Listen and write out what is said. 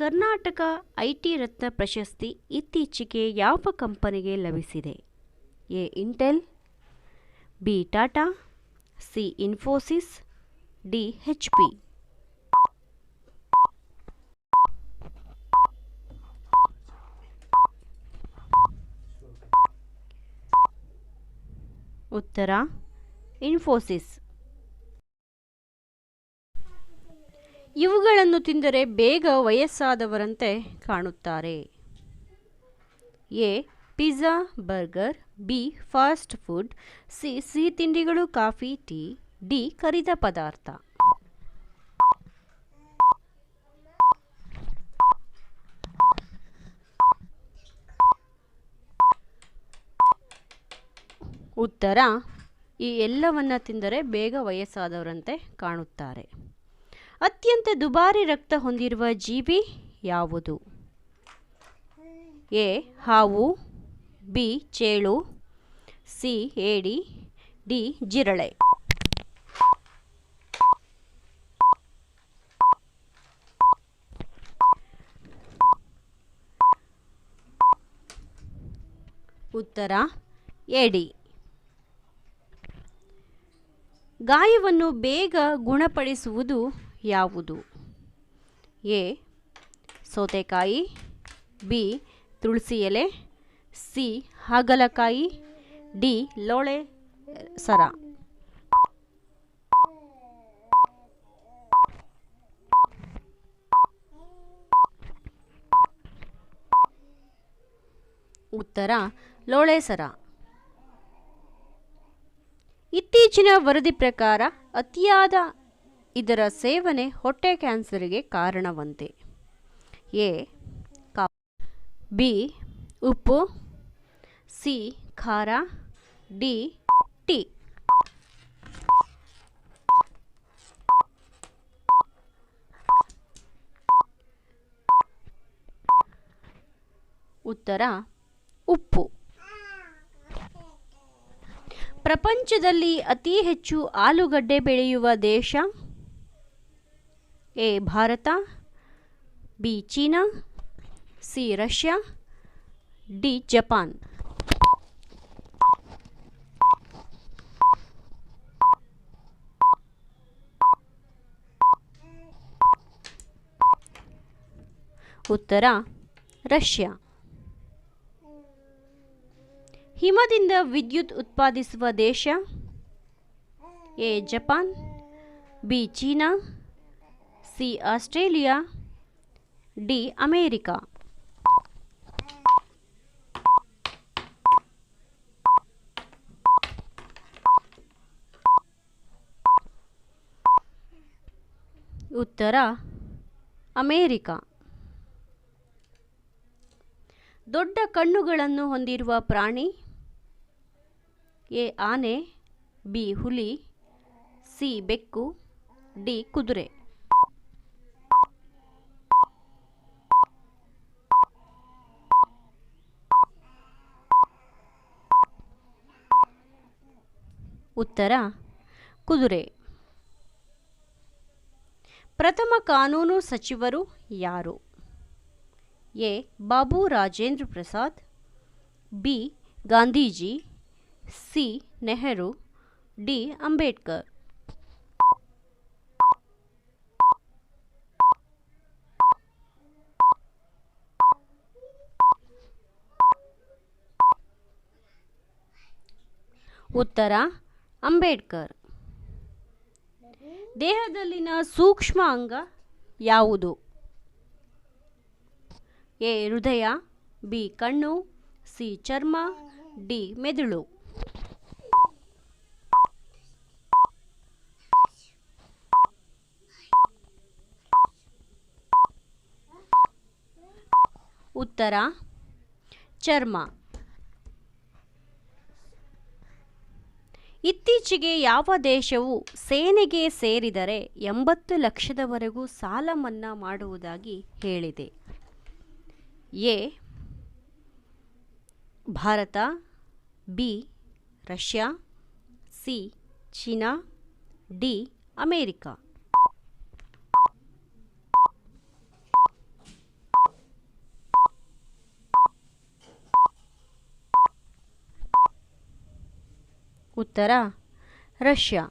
Karnataka IT ರತ್ನ ಪ್ರಶಸ್ತಿ ಇತ್ತೀಚೆಗೆ ಯಾವ ಕಂಪನಿಗೆ ಲಭಿಸಿದೆ? A Intel, B Tata, C Infosys, D HP. ಉತ್ತರ ಇನ್ಫೋಸಿಸ್. ಇವುಗಳನ್ನು ತಿಂದರೆ ಬೇಗ ವಯಸ್ಸಾದವರಂತೆ ಕಾಣುತ್ತಾರೆ. A pizza, burger, B fast food, C ಸಿಹಿ ತಿಂಡಿಗಳು, ಕಾಫಿ, ಟೀ, ಡಿ ಕರಿದ ಪದಾರ್ಥ. ಉತ್ತರ ಈ ಎಲ್ಲವನ್ನ ತಿಂದರೆ ಬೇಗ ವಯಸ್ಸಾದವರಂತೆ ಕಾಣುತ್ತಾರೆ. ಅತ್ಯಂತ ದುಬಾರಿ ರಕ್ತ ಹೊಂದಿರುವ ಜೀವಿ ಯಾವುದು? ಎ ಹಾವು, ಬಿ ಚೇಳು, ಸಿ ಏಡಿ, ಡಿ ಜಿರಳೆ. ಉತ್ತರ ಏಡಿ. ಗಾಯವನ್ನು ಬೇಗ ಗುಣಪಡಿಸುವುದು ಯಾವುದು? ಎ ಸೌತೆಕಾಯಿ, ಬಿ ತುಳಸಿ ಎಲೆ, ಸಿ ಹಾಗಲಕಾಯಿ, ಡಿ ಲೋಳೆ ಸರ. ಉತ್ತರ ಲೋಳೆ ಸರ. ಇತ್ತೀಚಿನ ವರದಿ ಪ್ರಕಾರ ಅತಿಯಾದ ಇದರ ಸೇವನೆ ಹೊಟ್ಟೆ ಕ್ಯಾನ್ಸರ್ಗೆ ಕಾರಣವಂತೆ. ಎ ಬಿ ಉಪ್ಪು, ಸಿ ಖಾರ, ಡಿ ಟೀ. ಉತ್ತರ ಉಪ್ಪು. ಪ್ರಪಂಚದಲ್ಲಿ ಅತಿ ಹೆಚ್ಚು ಆಲೂಗಡ್ಡೆ ಬೆಳೆಯುವ ದೇಶ? A Bharat, B China, C Russia, D Japan. ಉತ್ತರ ರಷ್ಯಾ. ಹಿಮದಿಂದ ವಿದ್ಯುತ್ ಉತ್ಪಾದಿಸುವ ದೇಶ? A Japan, B China, C Australia, D America. ಉತ್ತರ ಅಮೇರಿಕಾ. ದೊಡ್ಡ ಕಣ್ಣುಗಳನ್ನು ಹೊಂದಿರುವ ಪ್ರಾಣಿ? ಎ ಆನೆ, ಬಿ ಹುಲಿ, ಸಿ ಬೆಕ್ಕು, ಡಿ ಕುದುರೆ. ಉತ್ತರ ಕುದುರೆ. ಪ್ರಥಮ ಕಾನೂನು ಸಚಿವರು ಯಾರು? A Babu Rajendra Prasad, B Gandhiji, C Nehru, D Ambedkar. ಉತ್ತರ ಅಂಬೇಡ್ಕರ್. ದೇಹದಲ್ಲಿನ ಸೂಕ್ಷ್ಮ ಅಂಗ ಯಾವುದು? ಎ ಹೃದಯ, ಬಿ ಕಣ್ಣು, ಸಿ ಚರ್ಮ, ಡಿ ಮೆದುಳು. ಉತ್ತರ ಚರ್ಮ. ಇತ್ತೀಚೆಗೆ ಯಾವ ದೇಶವು ಸೇನೆಗೆ ಸೇರಿದರೆ 80 ಲಕ್ಷದವರೆಗೂ ಸಾಲ ಮನ್ನಾ ಮಾಡುವುದಾಗಿ ಹೇಳಿದೆ? A Bharat, B Russia, C China, D America. ಉತ್ತರ ರಷ್ಯಾ.